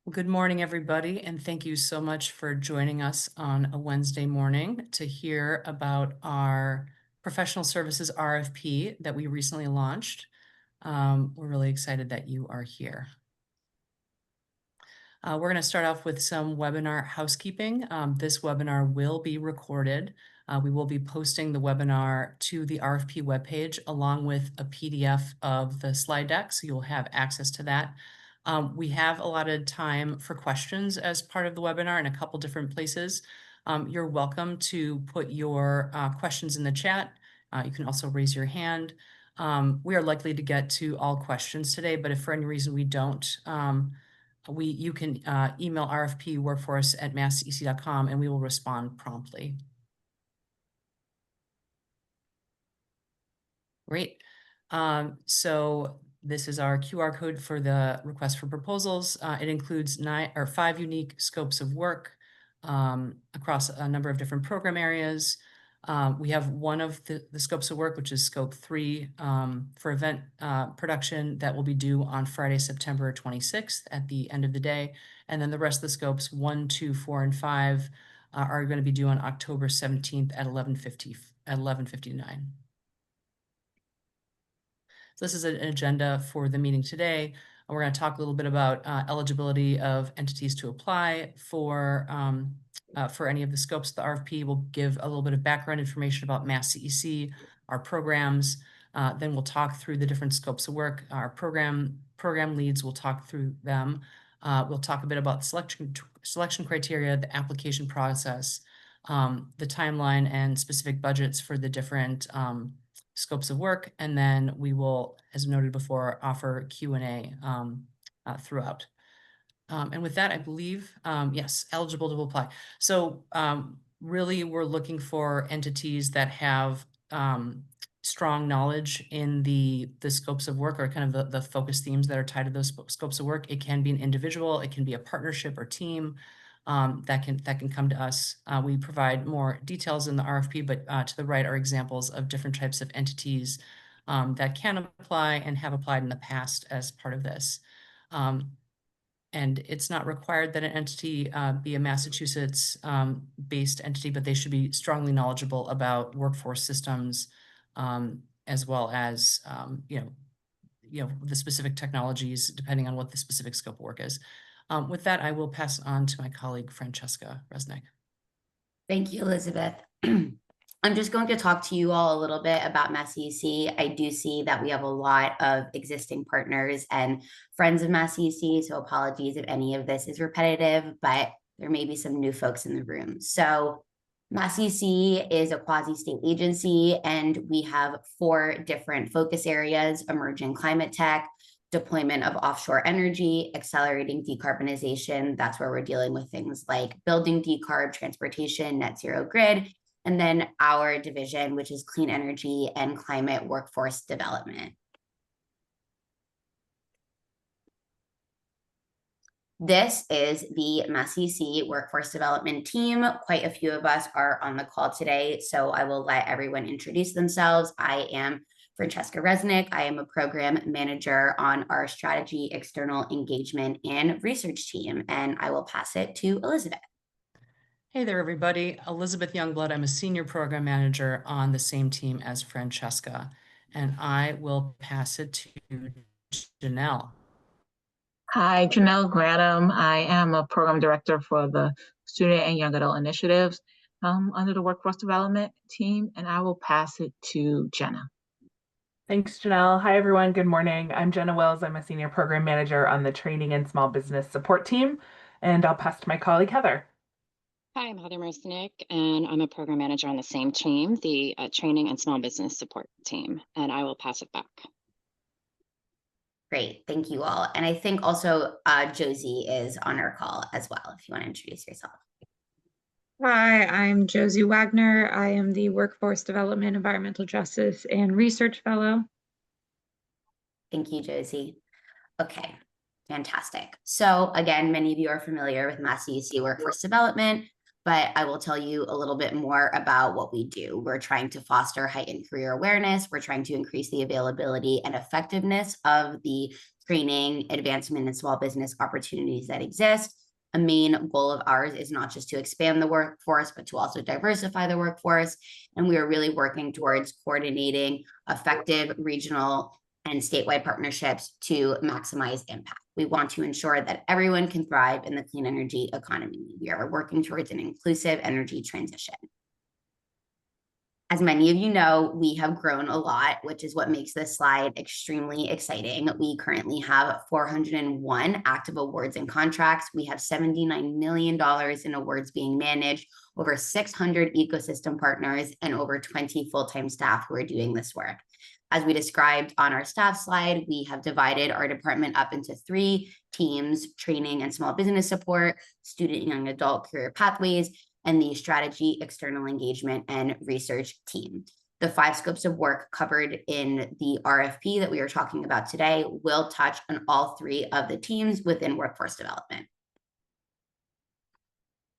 Well, good morning, everybody, and thank you so much for joining us on a Wednesday morning to hear about our professional services RFP that we recently launched. We're really excited that you are here. We're going to start off with some webinar housekeeping. This webinar will be recorded. We will be posting the webinar to the RFP webpage along with a PDF of the slide deck, so you'll have access to that. We have allotted time for questions as part of the webinar in a couple different places. You're welcome to put your questions in the chat. You can also raise your hand. We are likely to get to all questions today, but if for any reason we don't, you can email rfpworkforce@massec.com and we will respond promptly. Great. So this is our QR code for the request for proposals. It includes 5 unique scopes of work across a number of different program areas. We have one of the scopes of work, which is scope 3 for event production that will be due on Friday, September 26th at the end of the day. And then the rest of the scopes 1, 2, 4, and 5 are going to be due on October 17th at 11:59. So this is an agenda for the meeting today. We're going to talk a little bit about eligibility of entities to apply for any of the scopes of the RFP. We'll give a little bit of background information about Mass CEC, our programs. Then we'll talk through the different scopes of work. Our program leads will talk through them. We'll talk a bit about the selection criteria, the application process, the timeline, and specific budgets for the different scopes of work, and then we will, as noted before, offer Q&A throughout. And with that, I believe, yes, eligible to apply. So really, we're looking for entities that have strong knowledge in the scopes of work or kind of the focus themes that are tied to those scopes of work. It can be an individual, it can be a partnership or team. That can come to us. We provide more details in the RFP, but to the right are examples of different types of entities that can apply and have applied in the past as part of this. And it's not required that an entity be a Massachusetts based entity, but they should be strongly knowledgeable about workforce systems as well as the specific technologies, depending on what the specific scope of work is. With that, I will pass on to my colleague, Francesca Resnick. Thank you, Elizabeth. I'm just going to talk to you all a little bit about Mass CEC. I do see that we have a lot of existing partners and friends of Mass CEC, so apologies if any of this is repetitive, but there may be some new folks in the room. So Mass CEC is a quasi-state agency, and we have 4 different focus areas: emerging climate tech, deployment of offshore energy, accelerating decarbonization. That's where we're dealing with things like building decarb, transportation, net zero grid, and then our division, which is clean energy and climate workforce development. This is the Mass CEC workforce development team. Quite a few of us are on the call today, so I will let everyone introduce themselves. I am Francesca Resnick. I am a program manager on our strategy, external engagement, and research team, and I will pass it to Elizabeth. Hey there, everybody. Elizabeth Youngblood. I'm a senior program manager on the same team as Francesca, and I will pass it to Janelle. Hi, Janelle Granum. I am a program director for the Student and Young Adult Initiatives under the Workforce Development team, and I will pass it to Jenna. Thanks, Janelle. Hi, everyone. Good morning. I'm Jenna Wells. I'm a senior program manager on the Training and Small Business Support team, and I'll pass to my colleague, Heather. Hi, I'm Heather Mercenick, and I'm a program manager on the same team, the Training and Small Business Support team, and I will pass it back. Great, thank you all. And I think also Josie is on our call as well, if you want to introduce yourself. Hi, I'm Josie Wagner. I am the Workforce Development, Environmental Justice, and Research Fellow. Thank you, Josie. Okay, fantastic. So again, many of you are familiar with Mass CEC Workforce Development, but I will tell you a little bit more about what we do. We're trying to foster heightened career awareness. We're trying to increase the availability and effectiveness of the training, advancement, and small business opportunities that exist. A main goal of ours is not just to expand the workforce, but to also diversify the workforce. And we are really working towards coordinating effective regional and statewide partnerships to maximize impact. We want to ensure that everyone can thrive in the clean energy economy. We are working towards an inclusive energy transition. As many of you know, we have grown a lot, which is what makes this slide extremely exciting. We currently have 401 active awards and contracts. We have $79 million in awards being managed, over 600 ecosystem partners, and over 20 full-time staff who are doing this work. As we described on our staff slide, we have divided our department up into 3 teams: training and small business support, student and young adult career pathways, and the strategy, external engagement, and research team. The 5 scopes of work covered in the RFP that we are talking about today will touch on all 3 of the teams within workforce development.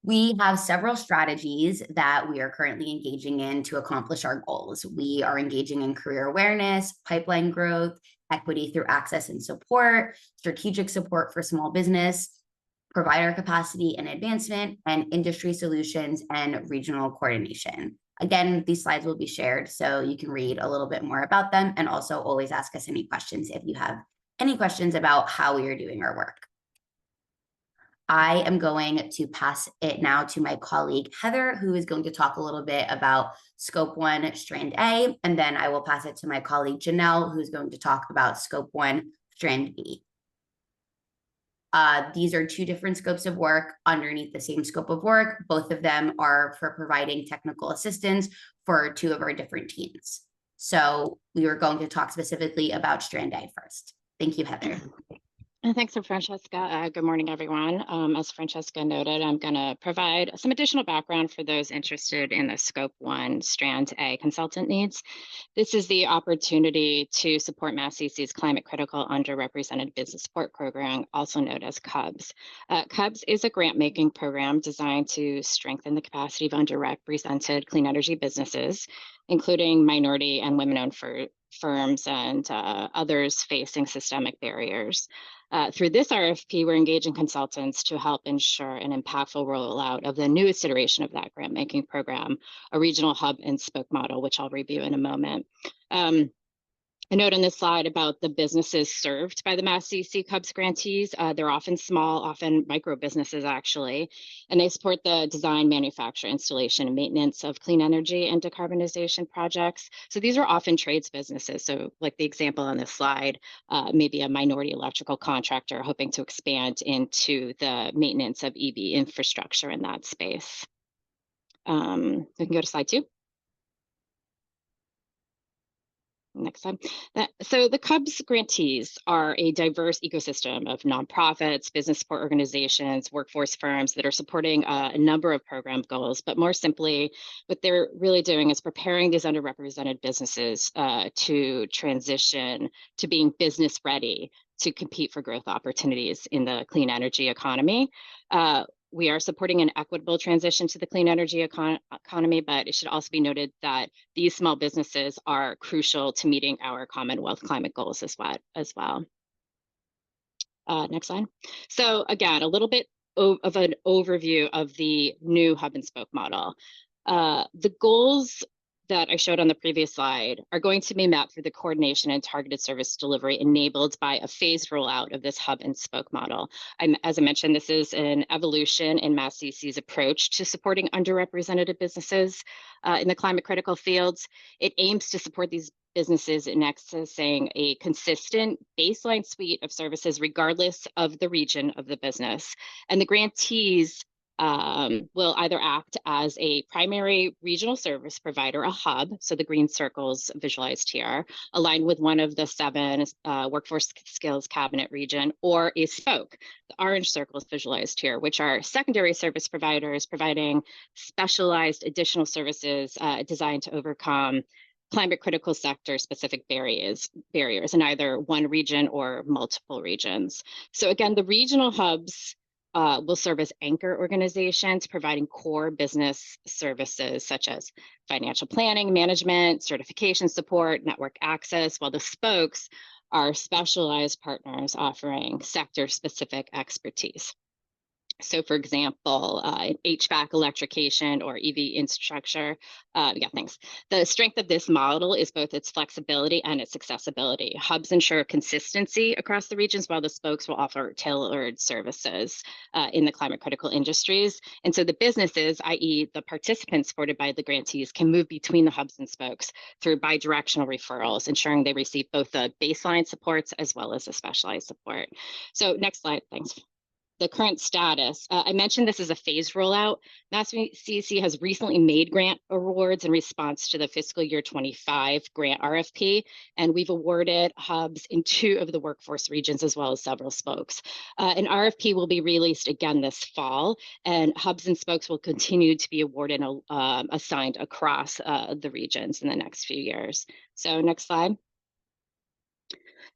We have several strategies that we are currently engaging in to accomplish our goals. We are engaging in career awareness, pipeline growth, equity through access and support, strategic support for small business, provider capacity and advancement, and industry solutions and regional coordination. Again, these slides will be shared so you can read a little bit more about them, and also always ask us any questions if you have any questions about how we are doing our work. I am going to pass it now to my colleague, Heather, who is going to talk a little bit about Scope 1, Strand A, and then I will pass it to my colleague, Janelle, who's going to talk about Scope 1, Strand B. These are 2 different scopes of work underneath the same scope of work. Both of them are for providing technical assistance for 2 of our different teams. So we are going to talk specifically about Strand A first. Thank you, Heather. And thanks for Francesca. Good morning, everyone. As Francesca noted, I'm going to provide some additional background for those interested in the Scope 1 Strand A consultant needs. This is the opportunity to support Mass CC's Climate Critical Underrepresented Business Support Program, also known as CUBS. CUBS is a grant-making program designed to strengthen the capacity of underrepresented clean energy businesses, including minority and women-owned firms and others facing systemic barriers. Through this RFP, we're engaging consultants to help ensure an impactful rollout of the newest iteration of that grant-making program, a regional hub and spoke model, which I'll review in a moment. A note on this slide about the businesses served by the Mass CC CUBS grantees. They're often small, often micro businesses actually, and they support the design, manufacture, installation, and maintenance of clean energy and decarbonization projects. So these are often trades businesses. So like the example on this slide, maybe a minority electrical contractor hoping to expand into the maintenance of EV infrastructure in that space. We can go to slide 2. Next slide. So the CUBS grantees are a diverse ecosystem of nonprofits, business support organizations, workforce firms that are supporting a number of program goals. But more simply, what they're really doing is preparing these underrepresented businesses to transition to being business ready to compete for growth opportunities in the clean energy economy. We are supporting an equitable transition to the clean energy economy, but it should also be noted that these small businesses are crucial to meeting our Commonwealth climate goals as well. Next slide. So again, a little bit of an overview of the new hub and spoke model. The goals that I showed on the previous slide are going to be met through the coordination and targeted service delivery enabled by a phased rollout of this hub and spoke model. As I mentioned, this is an evolution in Mass CC's approach to supporting underrepresented businesses in the climate critical fields. It aims to support these businesses in accessing a consistent baseline suite of services regardless of the region of the business. And the grantees will either act as a primary regional service provider, a hub, so the green circles visualized here, aligned with one of the 7 workforce skills cabinet region, or a spoke, the orange circles visualized here, which are secondary service providers providing specialized additional services designed to overcome climate critical sector specific barriers in either one region or multiple regions. So again, the regional hubs will serve as anchor organizations providing core business services such as financial planning, management, certification support, network access, while the spokes are specialized partners offering sector-specific expertise. So for example, HVAC electrification or EV infrastructure. Thanks. The strength of this model is both its flexibility and its accessibility. Hubs ensure consistency across the regions, while the spokes will offer tailored services in the climate critical industries. And so the businesses, i.e. the participants supported by the grantees, can move between the hubs and spokes through bidirectional referrals, ensuring they receive both the baseline supports as well as the specialized support. So next slide, thanks. The current status. I mentioned this is a phased rollout. Mass CEC has recently made grant awards in response to the fiscal year 25 grant RFP, and we've awarded hubs in 2 of the workforce regions as well as several spokes. An RFP will be released again this fall, and hubs and spokes will continue to be awarded and assigned across the regions in the next few years. So next slide.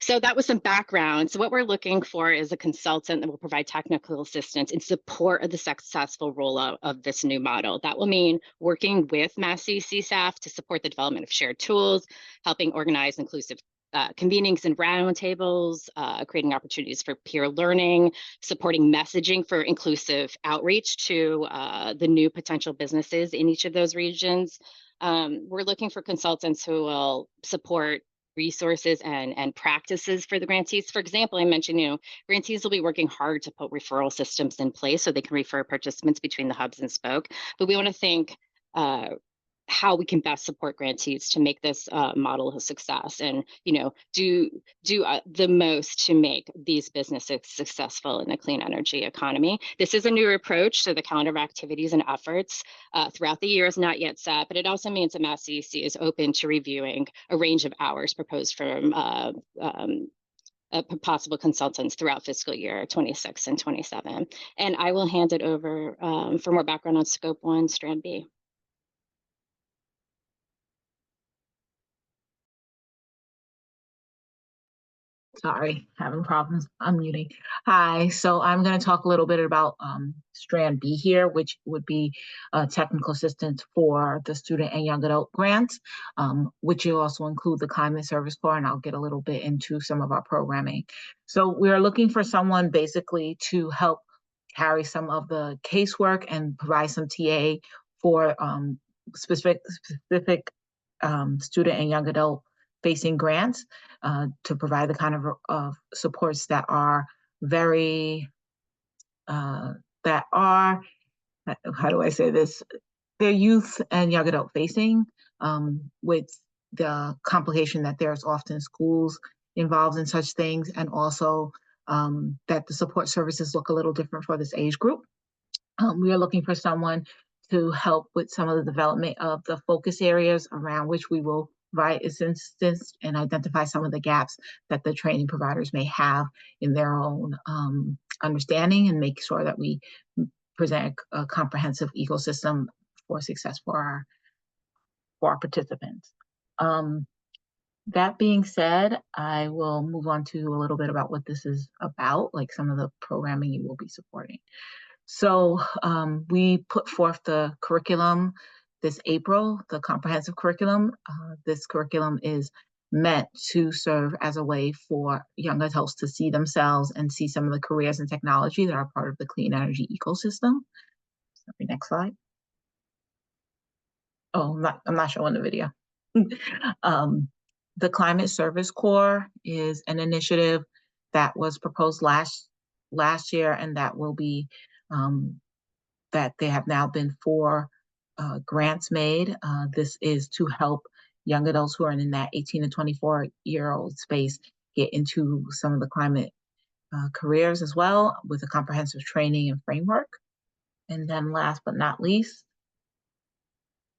So that was some background. So what we're looking for is a consultant that will provide technical assistance in support of the successful rollout of this new model. That will mean working with Mass CEC staff to support the development of shared tools, helping organize inclusive convenings and roundtables, creating opportunities for peer learning, supporting messaging for inclusive outreach to the new potential businesses in each of those regions. We're looking for consultants who will support resources and practices for the grantees. For example, I mentioned, grantees will be working hard to put referral systems in place so they can refer participants between the hubs and spoke. But we want to think how we can best support grantees to make this model a success, and do the most to make these businesses successful in the clean energy economy. This is a new approach, so the calendar of activities and efforts throughout the year is not yet set, but it also means that Mass CEC is open to reviewing a range of hours proposed from possible consultants throughout fiscal year 26 and 27. And I will hand it over for more background on Scope 1, Strand B. Sorry, having problems unmuting. Hi, so I'm going to talk a little bit about Strand B here, which would be technical assistance for the student and young adult grants, which will also include the Climate Service Corps, and I'll get a little bit into some of our programming. So we are looking for someone basically to help carry some of the casework and provide some TA for specific student and young adult facing grants to provide the kind of supports that are very, how do I say this? They're youth and young adult facing, with the complication that there's often schools involved in such things, and also that the support services look a little different for this age group. We are looking for someone to help with some of the development of the focus areas around which we will provide assistance and identify some of the gaps that the training providers may have in their own understanding, and make sure that we present a comprehensive ecosystem for success for our participants. That being said, I will move on to a little bit about what this is about, like some of the programming you will be supporting. So we put forth the curriculum this April, the comprehensive curriculum. This curriculum is meant to serve as a way for young adults to see themselves and see some of the careers and technology that are part of the clean energy ecosystem. Next slide. Oh, I'm not showing the video. The Climate Service Corps is an initiative that was proposed last year, and that will be that there have now been 4 grants made. This is to help young adults who are in that 18 to 24-year-old space get into some of the climate careers as well, with a comprehensive training and framework. And then last but not least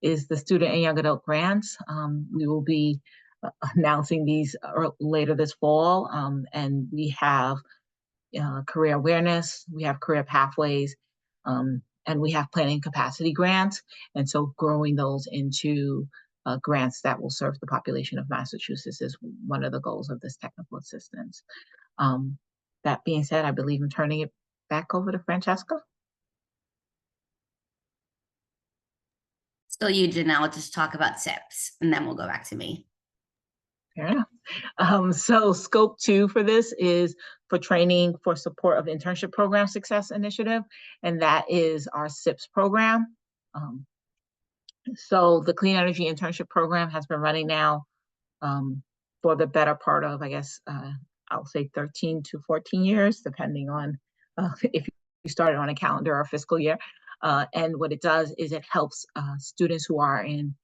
is the student and young adult grants. We will be announcing these later this fall, and we have career awareness, we have career pathways, and we have planning capacity grants. And so growing those into grants that will serve the population of Massachusetts is one of the goals of this technical assistance. That being said, I believe I'm turning it back over to Francesca. Still you, Janelle, just talk about SIPs, and then we'll go back to me. Fair enough. So scope 2 for this is for training for support of internship program success initiative, and that is our SIPS program. So the Clean Energy Internship Program has been running now for the better part of, I guess, I'll say 13 to 14 years, depending on if you started on a calendar or fiscal year. And what it does is it helps students who are in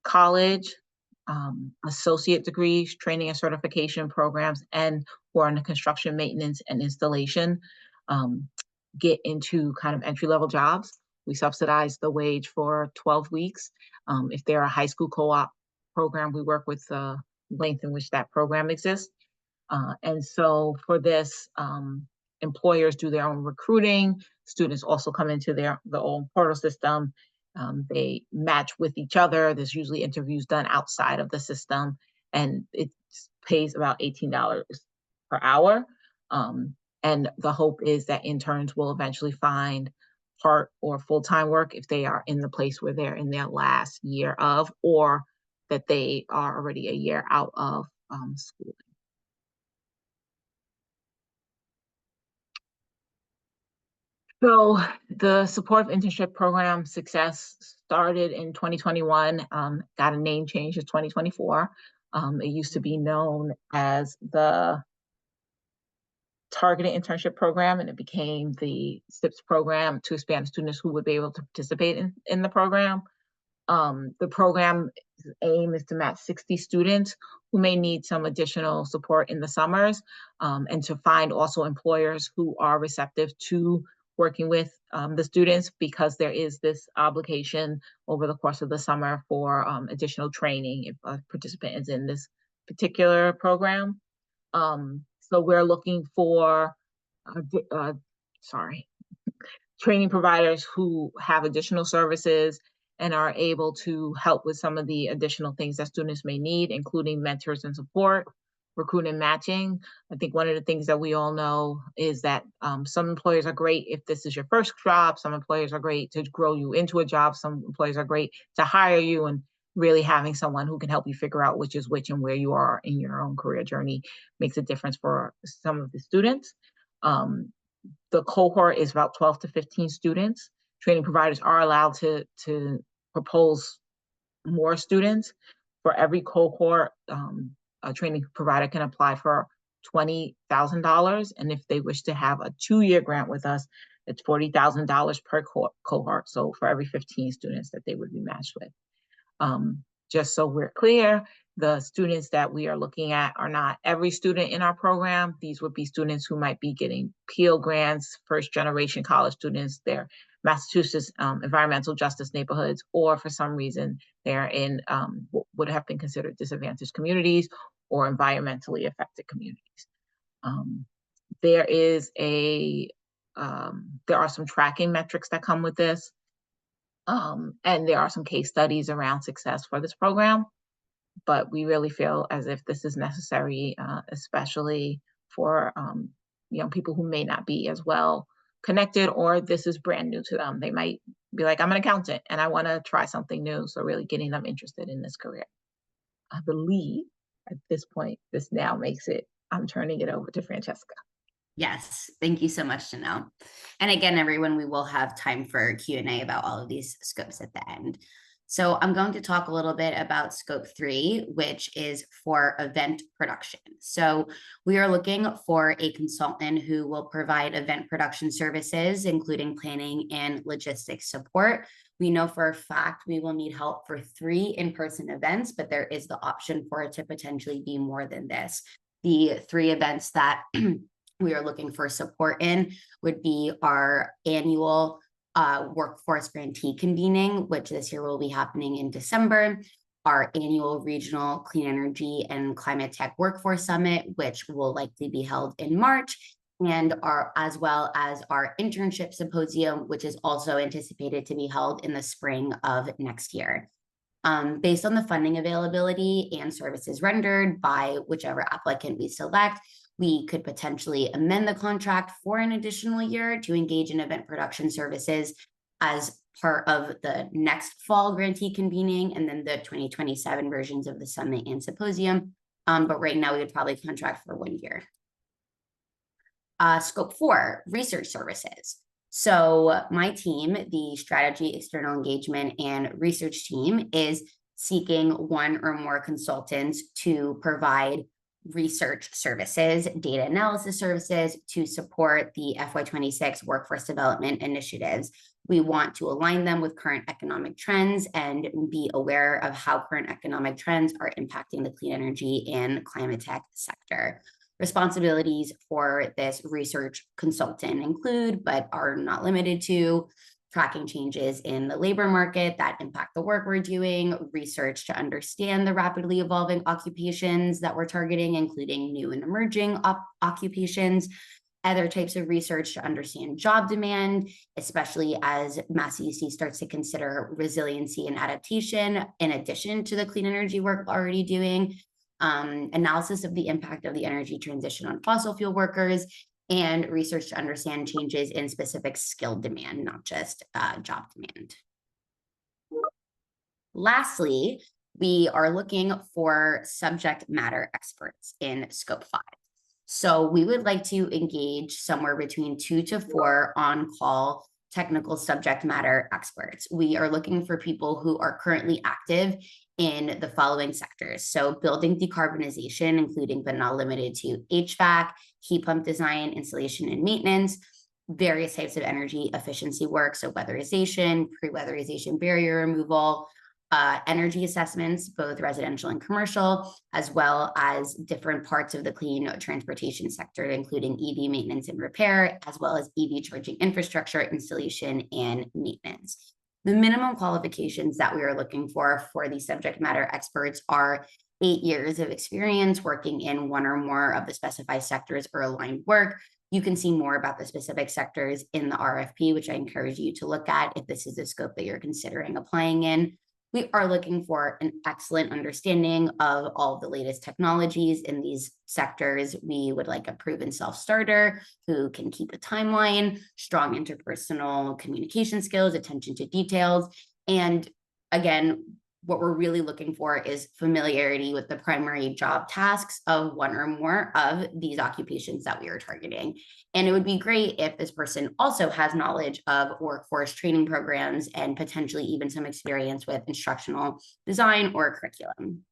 college, associate degrees, training and certification programs, and who are in the construction, maintenance, and installation, get into kind of entry-level jobs. We subsidize the wage for 12 weeks. If they're a high school co-op program, we work with the length in which that program exists. And so for this, employers do their own recruiting. Students also come into their own portal system. They match with each other. There's usually interviews done outside of the system, and it pays about $18 per hour. And the hope is that interns will eventually find part or full-time work if they are in the place where they're in their last year of, or that they are already a year out of schooling. So the Support of Internship Program Success started in 2021, got a name change in 2024. It used to be known as the Targeted Internship Program, and it became the SIPS program to expand students who would be able to participate in the program. The program's aim is to match 60 students who may need some additional support in the summers, and to find also employers who are receptive to working with the students, because there is this obligation over the course of the summer for additional training if a participant is in this particular program. So we're looking for, training providers who have additional services and are able to help with some of the additional things that students may need, including mentors and support, recruiting and matching. I think one of the things that we all know is that some employers are great if this is your first job. Some employers are great to grow you into a job. Some employers are great to hire you, and really having someone who can help you figure out which is which and where you are in your own career journey makes a difference for some of the students. The cohort is about 12 to 15 students. Training providers are allowed to propose more students. For every cohort, a training provider can apply for $20,000. And if they wish to have a 2-year grant with us, it's $40,000 per cohort. So for every 15 students that they would be matched with. Just so we're clear, the students that we are looking at are not every student in our program. These would be students who might be getting Peel grants, first-generation college students. They're Massachusetts environmental justice neighborhoods, or for some reason they're in what would have been considered disadvantaged communities or environmentally affected communities. There are some tracking metrics that come with this. And there are some case studies around success for this program, but we really feel as if this is necessary, especially for young people who may not be as well connected, or this is brand new to them. They might be like, I'm an accountant and I want to try something new. So really getting them interested in this career. I believe at this point, this now makes it, I'm turning it over to Francesca. Yes, thank you so much, Janelle. And again, everyone, we will have time for Q&A about all of these scopes at the end. So I'm going to talk a little bit about scope 3, which is for event production. So we are looking for a consultant who will provide event production services, including planning and logistics support. We know for a fact we will need help for 3 in-person events, but there is the option for it to potentially be more than this. The 3 events that we are looking for support in would be our annual workforce grantee convening, which this year will be happening in December, our annual regional clean energy and climate tech workforce summit, which will likely be held in March, and as well as our internship symposium, which is also anticipated to be held in the spring of next year. Based on the funding availability and services rendered by whichever applicant we select, we could potentially amend the contract for an additional year to engage in event production services as part of the next fall grantee convening, and then the 2027 versions of the summit and symposium, But right now we would probably contract for 1 year. Scope 4, research services. So my team, the strategy, external engagement, and research team, is seeking one or more consultants to provide research services, data analysis services to support the FY26 workforce development initiatives. We want to align them with current economic trends and be aware of how current economic trends are impacting the clean energy and climate tech sector. Responsibilities for this research consultant include, but are not limited to, tracking changes in the labor market that impact the work we're doing, research to understand the rapidly evolving occupations that we're targeting, including new and emerging occupations, other types of research to understand job demand, especially as Mass CEC starts to consider resiliency and adaptation in addition to the clean energy work we're already doing, analysis of the impact of the energy transition on fossil fuel workers, and research to understand changes in specific skill demand, not just job demand. Lastly, we are looking for subject matter experts in Scope 5. So we would like to engage somewhere between 2 to 4 on-call technical subject matter experts. We are looking for people who are currently active in the following sectors. So building decarbonization, including but not limited to HVAC, heat pump design, installation, and maintenance, various types of energy efficiency work, so weatherization, pre-weatherization barrier removal, energy assessments, both residential and commercial, as well as different parts of the clean transportation sector, including EV maintenance and repair, as well as EV charging infrastructure installation and maintenance. The minimum qualifications that we are looking for these subject matter experts are 8 years of experience working in one or more of the specified sectors or aligned work. You can see more about the specific sectors in the RFP, which I encourage you to look at if this is the scope that you're considering applying in. We are looking for an excellent understanding of all of the latest technologies in these sectors. We would like a proven self-starter who can keep a timeline, strong interpersonal communication skills, attention to details. And again, what we're really looking for is familiarity with the primary job tasks of one or more of these occupations that we are targeting. And it would be great if this person also has knowledge of workforce training programs and potentially even some experience with instructional design or curriculum.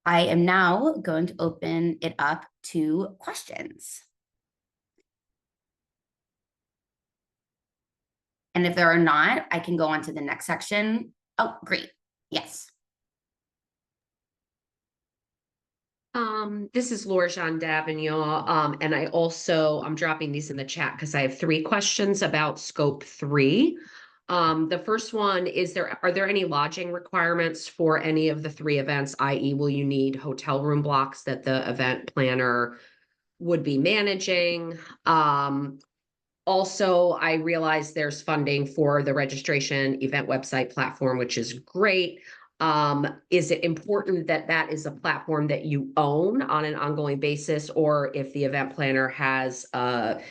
I am now going to open it up to questions. And if there are not, I can go on to the next section. Oh, great. Yes. This is Laura Jean Davignon, and I'm dropping these in the chat because I have 3 questions about Scope 3. The first one is are there any lodging requirements for any of the 3 events, i.e. will you need hotel room blocks that the event planner would be managing? Also, I realize there's funding for the registration event website platform, which is great. Is it important that that is a platform that you own on an ongoing basis, or if the event planner has a,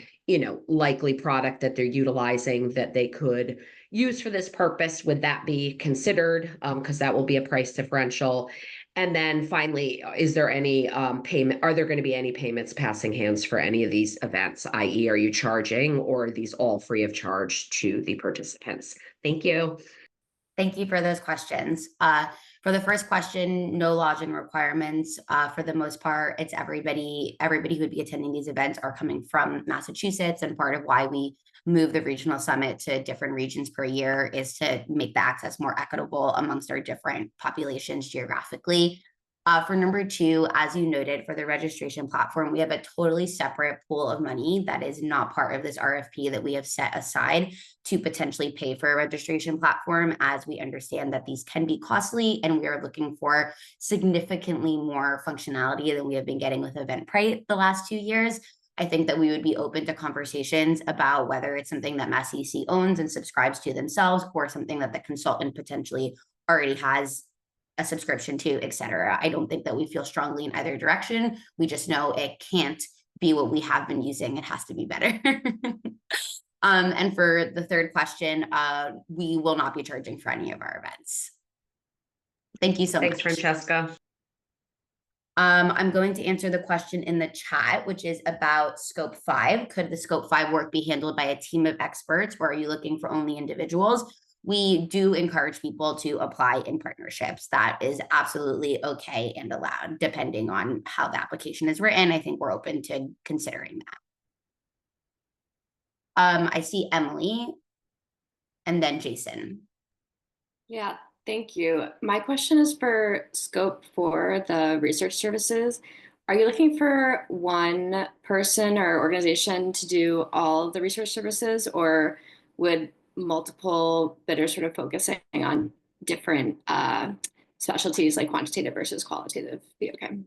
likely product that they're utilizing that they could use for this purpose, would that be considered? Because that will be a price differential. And then finally, is there any payment? Are there going to be any payments passing hands for any of these events? I.e., are you charging, or are these all free of charge to the participants? Thank you. Thank you for those questions. For the first question, no lodging requirements. For the most part, it's everybody who would be attending these events are coming from Massachusetts, and part of why we move the regional summit to different regions per year is to make the access more equitable amongst our different populations geographically. For number 2, as you noted, for the registration platform, we have a totally separate pool of money that is not part of this RFP that we have set aside to potentially pay for a registration platform, as we understand that these can be costly and we are looking for significantly more functionality than we have been getting with Eventbrite the last 2 years. I think that we would be open to conversations about whether it's something that Mass CEC owns and subscribes to themselves, or something that the consultant potentially already has a subscription to, et cetera. I don't think that we feel strongly in either direction. We just know it can't be what we have been using. It has to be better. And for the third question, we will not be charging for any of our events. Thank you so much. Thanks, Francesca. I'm going to answer the question in the chat, which is about scope 5. Could the scope 5 work be handled by a team of experts, or are you looking for only individuals? We do encourage people to apply in partnerships. That is absolutely okay and allowed, depending on how the application is written. I think we're open to considering that. I see Emily and then Jason. Yeah, thank you. My question is for scope 4, the research services. Are you looking for one person or organization to do all the research services, or would multiple bidders sort of focusing on different specialties like quantitative versus qualitative be okay?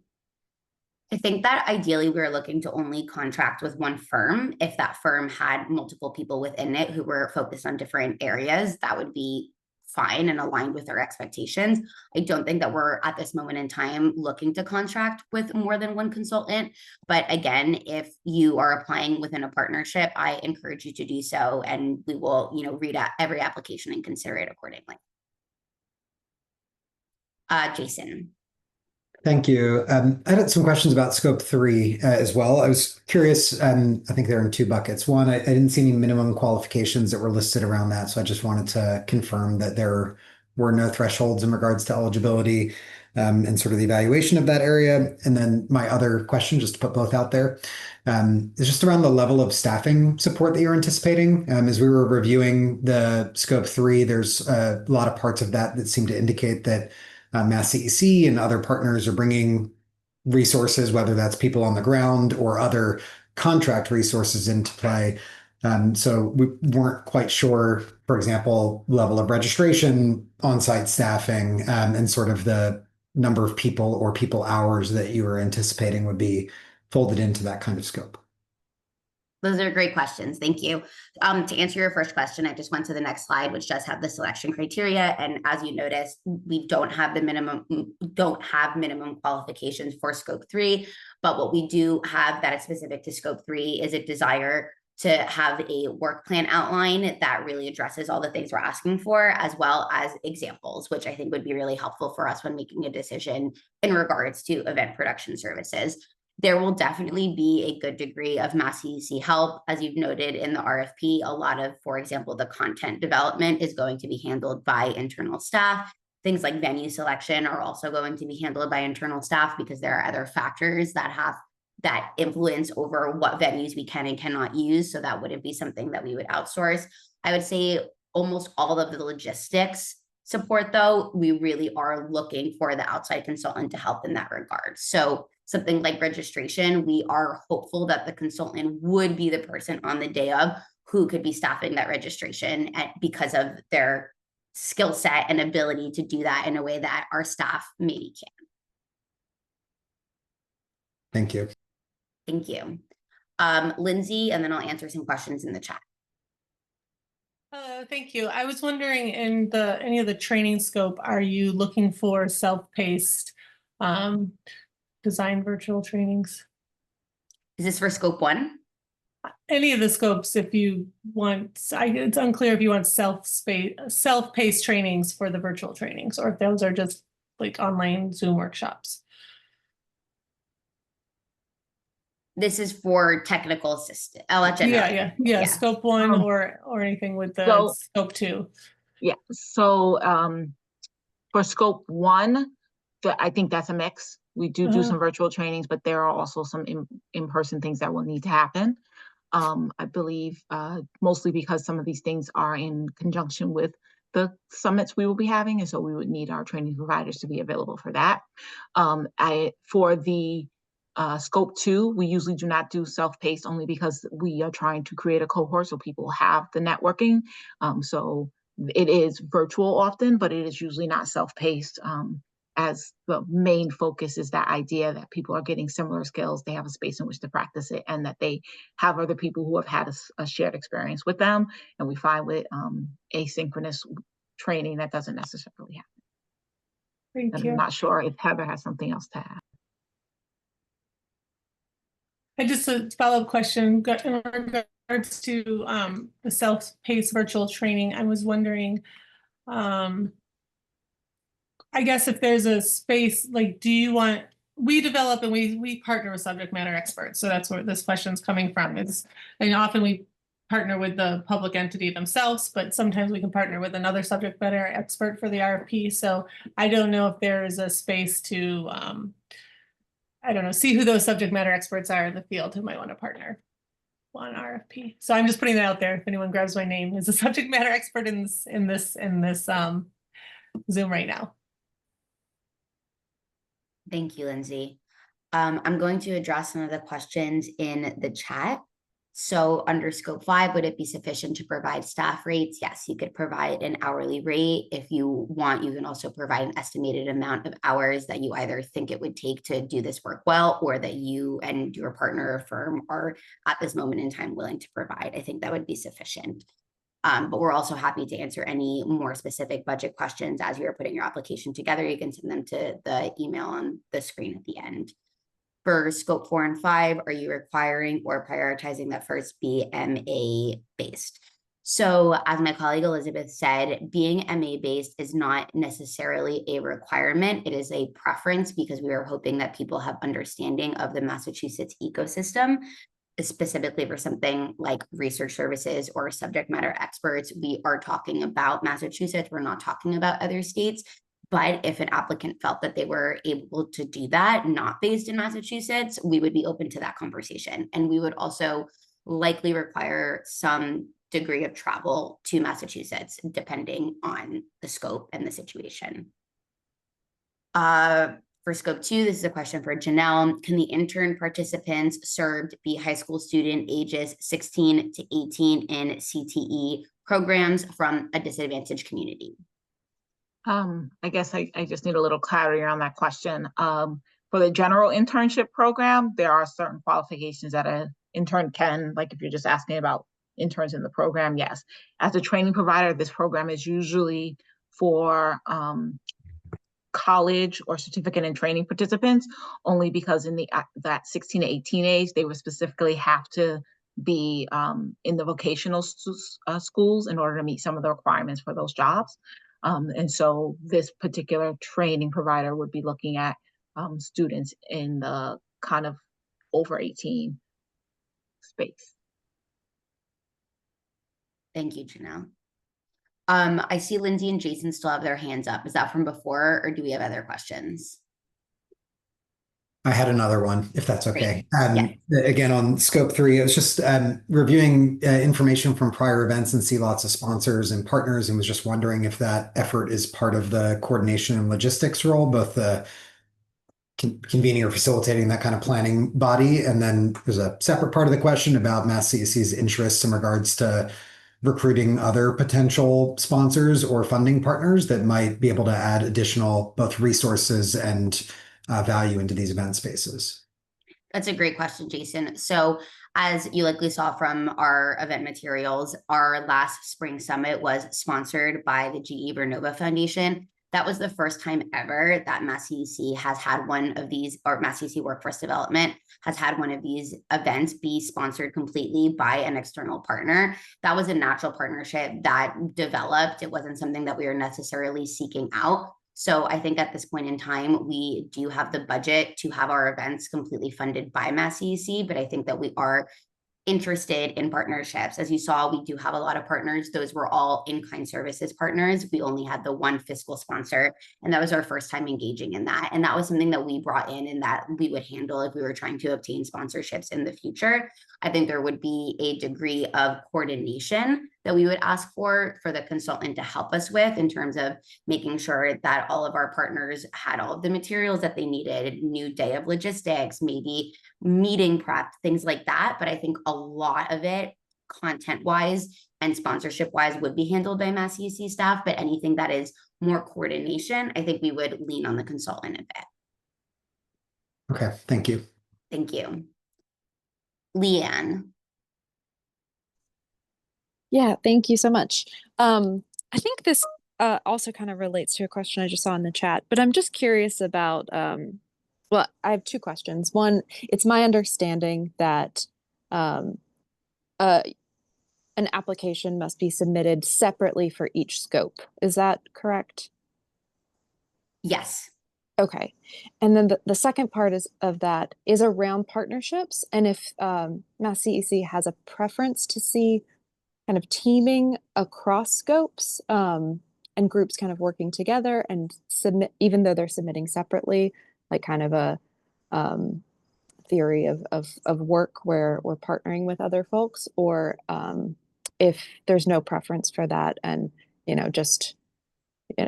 I think that ideally we're looking to only contract with one firm. If that firm had multiple people within it who were focused on different areas, that would be fine and aligned with our expectations. I don't think that we're at this moment in time looking to contract with more than one consultant. But again, if you are applying within a partnership, I encourage you to do so, and we will, read out every application and consider it accordingly. Jason. Thank you. I had some questions about scope 3 as well. I was curious, I think they're in two buckets. One, I didn't see any minimum qualifications that were listed around that. So I just wanted to confirm that there were no thresholds in regards to eligibility and sort of the evaluation of that area. And then my other question, just to put both out there, is just around the level of staffing support that you're anticipating. As we were reviewing the scope 3, there's a lot of parts of that that seem to indicate that Mass CEC and other partners are bringing resources, whether that's people on the ground or other contract resources into play. So we weren't quite sure, for example, level of registration, on-site staffing, and sort of the number of people or people hours that you were anticipating would be folded into that kind of scope. Those are great questions. Thank you. To answer your first question, I just went to the next slide, which does have the selection criteria. And as you noticed, we don't have minimum qualifications for scope 3. But what we do have that is specific to scope 3 is a desire to have a work plan outline that really addresses all the things we're asking for, as well as examples, which I think would be really helpful for us when making a decision in regards to event production services. There will definitely be a good degree of Mass CEC help. As you've noted in the RFP, a lot of, for example, the content development is going to be handled by internal staff. Things like venue selection are also going to be handled by internal staff because there are other factors that influence over what venues we can and cannot use. So that wouldn't be something that we would outsource. I would say almost all of the logistics support, though, we really are looking for the outside consultant to help in that regard. So something like registration, we are hopeful that the consultant would be the person on the day of who could be staffing that registration because of their skill set and ability to do that in a way that our staff maybe can. Thank you. Thank you. Lindsay, and then I'll answer some questions in the chat. Hello, thank you. I was wondering in any of the training scope, are you looking for self-paced design virtual trainings? Is this for scope 1? Any of the scopes, if you want, it's unclear if you want self-paced trainings for the virtual trainings, or if those are just like online Zoom workshops. This is for technical assistant. I'll let you know. Yeah. Scope 1 or anything with the scope 2. Yeah. So for scope 1, I think that's a mix. We do some virtual trainings, but there are also some in-person things that will need to happen. I believe mostly because some of these things are in conjunction with the summits we will be having, and so we would need our training providers to be available for that. For the scope 2, we usually do not do self-paced only because we are trying to create a cohort so people have the networking. So it is virtual often, but it is usually not self-paced. As the main focus is that idea that people are getting similar skills, they have a space in which to practice it, and that they have other people who have had a shared experience with them. And we find with asynchronous training that doesn't necessarily happen. Thank you. I'm not sure if Heather has something else to add. I just a follow-up question in regards to the self-paced virtual training. I was wondering, I guess if there's a space, like, do you want we develop and we partner with subject matter experts. So that's where this question's coming from. And often we partner with the public entity themselves, but sometimes we can partner with another subject matter expert for the RFP. So I don't know if there is a space to, I don't know, see who those subject matter experts are in the field who might want to partner on RFP. So I'm just putting that out there. If anyone grabs my name as a subject matter expert in this Zoom right now. Thank you, Lindsay. I'm going to address some of the questions in the chat. So under scope 5, would it be sufficient to provide staff rates? Yes, you could provide an hourly rate. If you want, you can also provide an estimated amount of hours that you either think it would take to do this work well, or that you and your partner or firm are at this moment in time willing to provide. I think that would be sufficient. But we're also happy to answer any more specific budget questions as you're putting your application together. You can send them to the email on the screen at the end. For scope 4 and 5, are you requiring or prioritizing that first be MA based? So as my colleague Elizabeth said, being MA based is not necessarily a requirement. It is a preference because we are hoping that people have understanding of the Massachusetts ecosystem, specifically for something like research services or subject matter experts. We are talking about Massachusetts. We're not talking about other states. But if an applicant felt that they were able to do that, not based in Massachusetts, we would be open to that conversation. And we would also likely require some degree of travel to Massachusetts, depending on the scope and the situation. For scope 2, this is a question for Janelle. Can the intern participants served be high school student ages 16 to 18 in CTE programs from a disadvantaged community? I guess I just need a little clarity around that question. For the general internship program, there are certain qualifications that an intern can, like if you're just asking about interns in the program, yes. As a training provider, this program is usually for college or certificate in training participants, only because in that 16 to 18 age, they would specifically have to be in the vocational schools in order to meet some of the requirements for those jobs. And so this particular training provider would be looking at students in the kind of over 18 space. Thank you, Janelle. I see Lindsay and Jason still have their hands up. Is that from before, or do we have other questions? I had another one, if that's okay. Yeah. Again, on scope 3, it was just reviewing information from prior events and see lots of sponsors and partners, and was just wondering if that effort is part of the coordination and logistics role, both the convening or facilitating that kind of planning body. And then there's a separate part of the question about Mass CSC's interests in regards to recruiting other potential sponsors or funding partners that might be able to add additional both resources and value into these event spaces. That's a great question, Jason. So as you likely saw from our event materials, our last spring summit was sponsored by the GE Vernova Foundation. That was the first time ever that Mass CEC has had one of these, or Mass CEC Workforce Development has had one of these events be sponsored completely by an external partner. That was a natural partnership that developed. It wasn't something that we were necessarily seeking out. So I think at this point in time, we do have the budget to have our events completely funded by Mass CEC, but I think that we are interested in partnerships. As you saw, we do have a lot of partners. Those were all in-kind services partners. We only had the one fiscal sponsor, and that was our first time engaging in that. And that was something that we brought in and that we would handle if we were trying to obtain sponsorships in the future. I think there would be a degree of coordination that we would ask for the consultant to help us with in terms of making sure that all of our partners had all of the materials that they needed, new day of logistics, maybe meeting prep, things like that. But I think a lot of it, content-wise and sponsorship-wise, would be handled by Mass CEC staff, but anything that is more coordination, I think we would lean on the consultant a bit. Okay, thank you. Thank you. Leanne. Yeah, thank you so much. I think this also kind of relates to a question I just saw in the chat, but I'm just curious about, well, I have two questions. One, it's my understanding that an application must be submitted separately for each scope. Is that correct? Yes. Okay. And then the second part of that is around partnerships. And if Mass CEC has a preference to see kind of teaming across scopes and groups kind of working together and submit, even though they're submitting separately, like kind of a theory of work where we're partnering with other folks, or if there's no preference for that, and just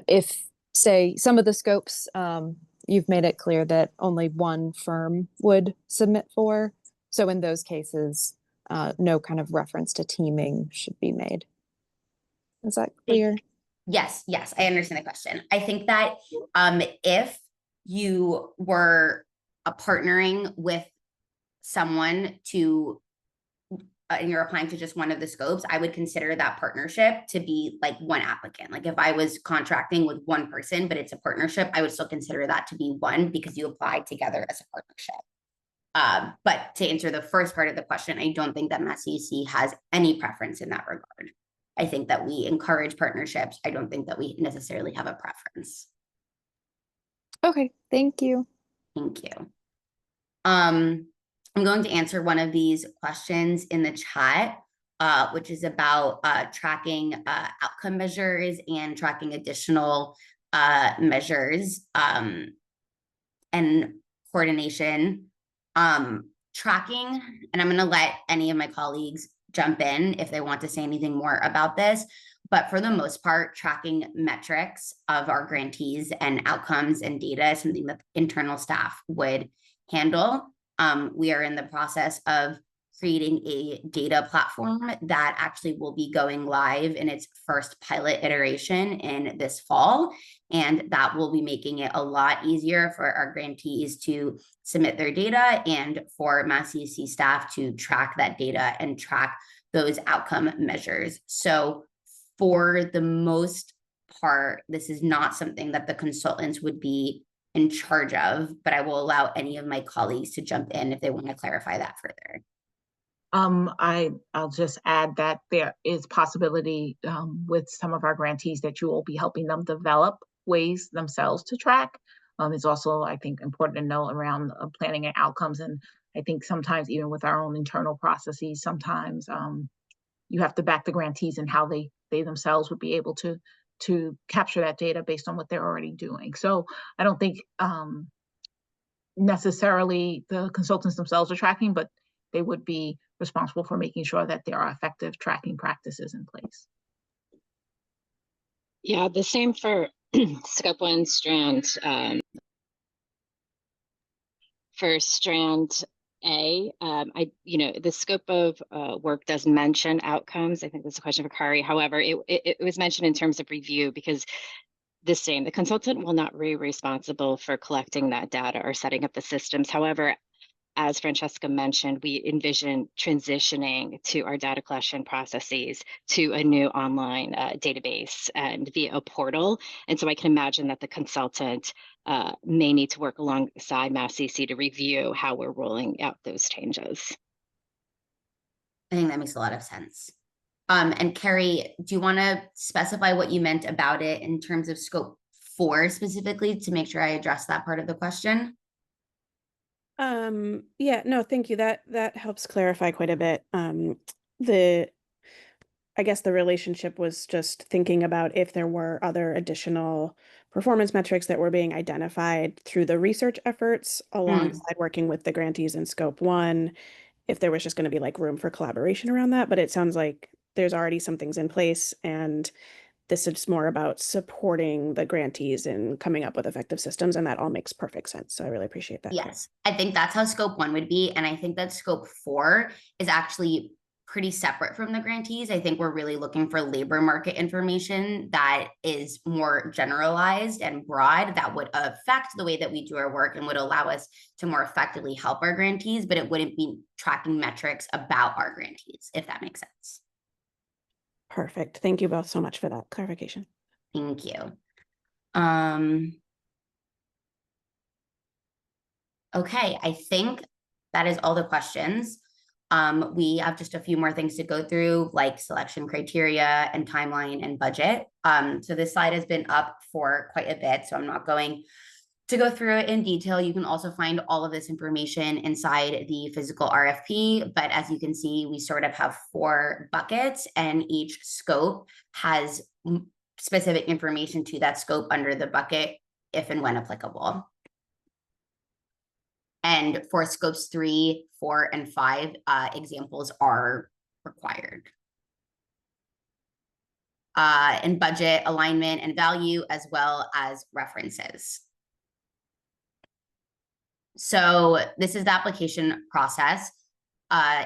if, say, some of the scopes you've made it clear that only one firm would submit for, so in those cases no kind of reference to teaming should be made. Is that clear? Yes, I understand the question. I think that if you were partnering with someone to and you're applying to just one of the scopes, I would consider that partnership to be like one applicant. Like if I was contracting with one person, but it's a partnership, I would still consider that to be one because you applied together as a partnership. But to answer the first part of the question, I don't think that Mass CEC has any preference in that regard. I think that we encourage partnerships. I don't think that we necessarily have a preference. Okay, thank you. Thank you. I'm going to answer one of these questions in the chat, which is about tracking outcome measures and tracking additional measures and coordination. Tracking, and I'm going to let any of my colleagues jump in if they want to say anything more about this, but for the most part, tracking metrics of our grantees and outcomes and data is something that internal staff would handle. We are in the process of creating a data platform that actually will be going live in its first pilot iteration in this fall. And that will be making it a lot easier for our grantees to submit their data and for Mass CEC staff to track that data and track those outcome measures. So for the most part, this is not something that the consultants would be in charge of, but I will allow any of my colleagues to jump in if they want to clarify that further. I'll just add that there is possibility with some of our grantees that you will be helping them develop ways themselves to track. It's also, I think, important to know around planning and outcomes. And I think sometimes even with our own internal processes, sometimes you have to back the grantees and how they themselves would be able to capture that data based on what they're already doing. So I don't think necessarily the consultants themselves are tracking, but they would be responsible for making sure that there are effective tracking practices in place. Yeah, the same for Scope 1 strand. For strand A, the scope of work does mention outcomes. I think that's a question for Kari. However, it was mentioned in terms of review because the consultant will not be responsible for collecting that data or setting up the systems. However, as Francesca mentioned, we envision transitioning to our data collection processes to a new online database and via a portal. And so I can imagine that the consultant may need to work alongside Mass CEC to review how we're rolling out those changes. I think that makes a lot of sense. And Carrie, do you want to specify what you meant about it in terms of Scope 4 specifically to make sure I address that part of the question? Yeah, no, thank you. That helps clarify quite a bit. I guess the relationship was just thinking about if there were other additional performance metrics that were being identified through the research efforts alongside working with the grantees in Scope 1, if there was just going to be like room for collaboration around that. But it sounds like there's already some things in place, and this is more about supporting the grantees and coming up with effective systems, and that all makes perfect sense. So I really appreciate that. Yes, I think that's how Scope 1 would be. And I think that Scope 4 is actually pretty separate from the grantees. I think we're really looking for labor market information that is more generalized and broad that would affect the way that we do our work and would allow us to more effectively help our grantees, but it wouldn't be tracking metrics about our grantees, if that makes sense. Perfect. Thank you both so much for that clarification. Thank you. Okay, I think that is all the questions. We have just a few more things to go through, like selection criteria and timeline and budget. So this slide has been up for quite a bit, so I'm not going To go through it in detail, you can also find all of this information inside the physical RFP. But as you can see, we sort of have 4 buckets, and each scope has specific information to that scope under the bucket, if and when applicable. And for scopes 3, 4, and 5, examples are required. And budget, alignment, and value, as well as references. So this is the application process.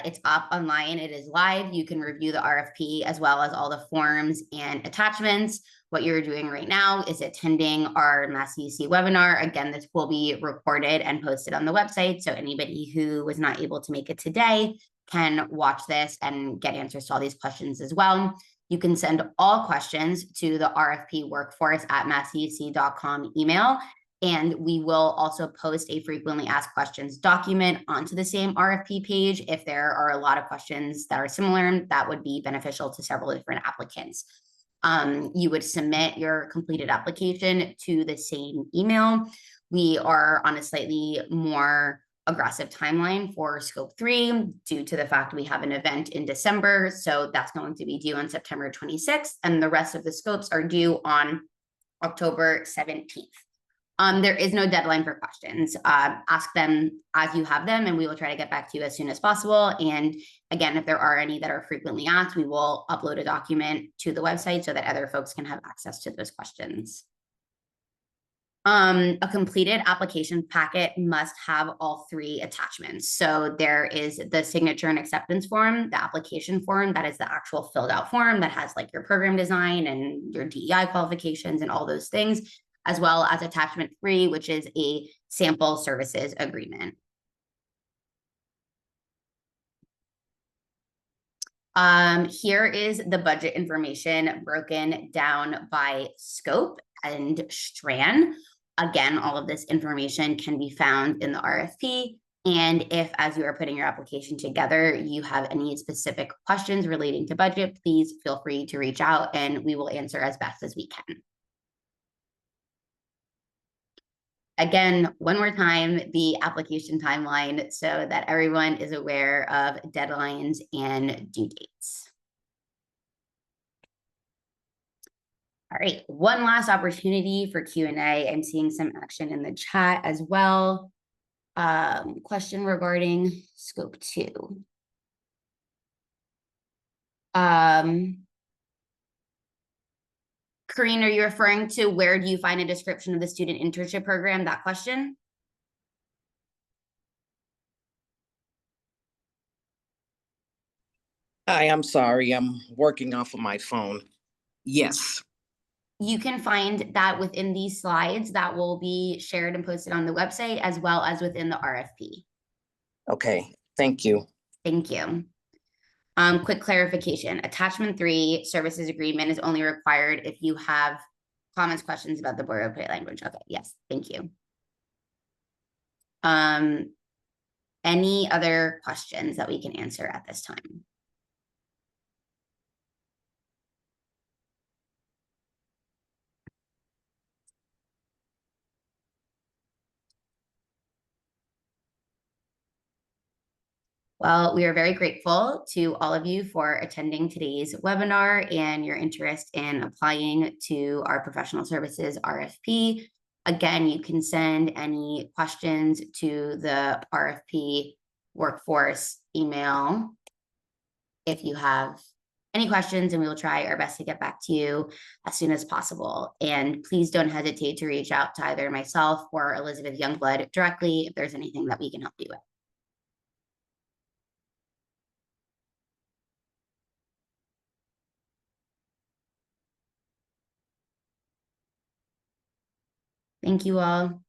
It's up online, it is live. You can review the RFP as well as all the forms and attachments. What you're doing right now is attending our Mass CEC webinar. Again, this will be recorded and posted on the website. So anybody who was not able to make it today can watch this and get answers to all these questions as well. You can send all questions to the RFP workforce@masscec.com email. And we will also post a frequently asked questions document onto the same RFP page. If there are a lot of questions that are similar, that would be beneficial to several different applicants. You would submit your completed application to the same email. We are on a slightly more aggressive timeline for scope 3 due to the fact we have an event in December. So that's going to be due on September 26th, and the rest of the scopes are due on October 17th. There is no deadline for questions. Ask them as you have them, and we will try to get back to you as soon as possible. And again, if there are any that are frequently asked, we will upload a document to the website so that other folks can have access to those questions. A completed application packet must have all 3 attachments. So there is the signature and acceptance form, the application form, that is the actual filled out form that has like your program design and your DEI qualifications and all those things, as well as attachment 3, which is a sample services agreement. Here is the budget information broken down by scope and strand. Again, all of this information can be found in the RFP. And if, as you are putting your application together, you have any specific questions relating to budget, please feel free to reach out and we will answer as best as we can. Again, one more time, the application timeline so that everyone is aware of deadlines and due dates. All right, one last opportunity for Q&A. I'm seeing some action in the chat as well. Question regarding scope 2. Corinne, are you referring to where do you find a description of the student internship program, that question? Hi, I'm sorry. I'm working off of my phone. Yes. You can find that within these slides that will be shared and posted on the website, as well as within the RFP. Okay, thank you. Thank you. Quick clarification, attachment 3 services agreement is only required if you have comments, questions about the boilerplate language. Okay, yes, thank you. Any other questions that we can answer at this time? Well, we are very grateful to all of you for attending today's webinar and your interest in applying to our professional services RFP. Again, you can send any questions to the RFP workforce email if you have any questions, and we will try our best to get back to you as soon as possible. And please don't hesitate to reach out to either myself or Elizabeth Youngblood directly if there's anything that we can help you with. Thank you all.